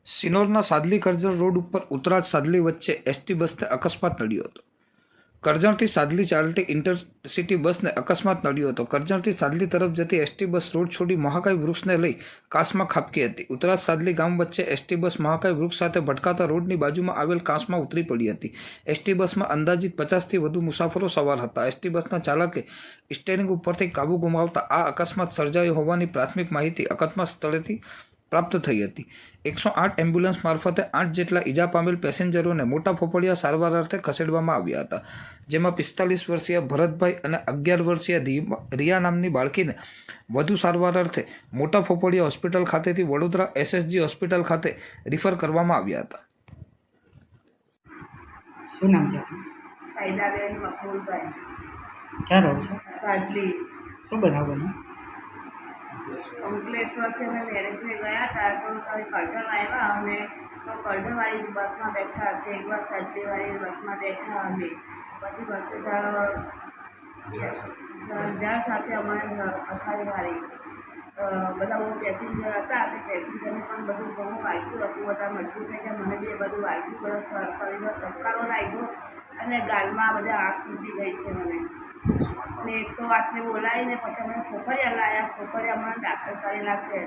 સિનોરના Sadhli Karjan road ઉપર ઉતરાજ સાદલી વચ્ચે ST બસને અકસ્માત નડ્યો હતો. કરજણથી સાદલી ચાલતી ઇન્ટરસિટી બસને અકસ્માત નડ્યો હતો. કરજણથી સાદલી તરફ જતી એસટી બસ રોડ છોડી મહાકાય વૃક્ષને લઈ કાંસમાં ખાબકી હતી. ઉતરાજ સાદલી ગામ વચ્ચે એસટી બસ મહાકાય વૃક્ષ સાથે ભટકાતા રોડની બાજુમાં આવેલ કાંસમાં ઉતરી પડી હતી. એસટી બસમાં અંદાજિત 50થી વધુ મુસાફરો સવાર હતા. એસટી બસના ચાલકે સ્ટીયરિંગ ઉપરથી કાબુ ગુમાવતા આ અકસ્માત સર્જાયો હોવાની પ્રાથમિક માહિતી અકસ્માત સ્થળેથી પ્રાપ્ત થઈ હતી. 108 એમ્બ્યુલન્સ મારફતે 8 જેટલા ઈજા પામેલ પેસેન્જરોને મોટા ફોફળિયા સારવાર અર્થે ખસેડવામાં આવ્યા હતા, જેમાં 45 વર્ષીય ભરતભાઈ અને 11 વર્ષીય રિયા નામની બાળકીને વધુ સારવાર અર્થે મોટા ફોફળિયા હોસ્પિટલ ખાતેથી વડોદરા એસએસજી હોસ્પિટલ ખાતે રિફર કરવામાં આવ્યા હતા. શું નામ છે આપનું? સાયદાબેન મકબૂલભાઈ. ક્યાં રહો છો? સાડલી. શું બનાવ બન્યો? અંકલેશ્વરથી અમે મેરેજમાં ગયા હતા તો તમે કરજણ આવ્યા અમે તો કરજણવાળી બસમાં બેઠા, શેખવા સાડલીવાળી બસમાં બેઠા અમે. પછી બસની ઝાડ સાથે અમારે અથાડીવાળી બધા બહુ પેસેન્જર હતા. તે પેસેન્જરને પણ બધું ઘણું વાગ્યું હતું. બધા મજબૂત થઈ ગયા. મને બી બધું વાગ્યું. બધો શરીરમાં ધબકારો લાગ્યો અને ગાલમાં બધા આંખ સૂજી ગઈ છે મને. અને 108ને બોલાવીને પછી અમે ખોખરિયા લાવ્યા. ખોખરિયા અમને દાખલ કરેલા છે.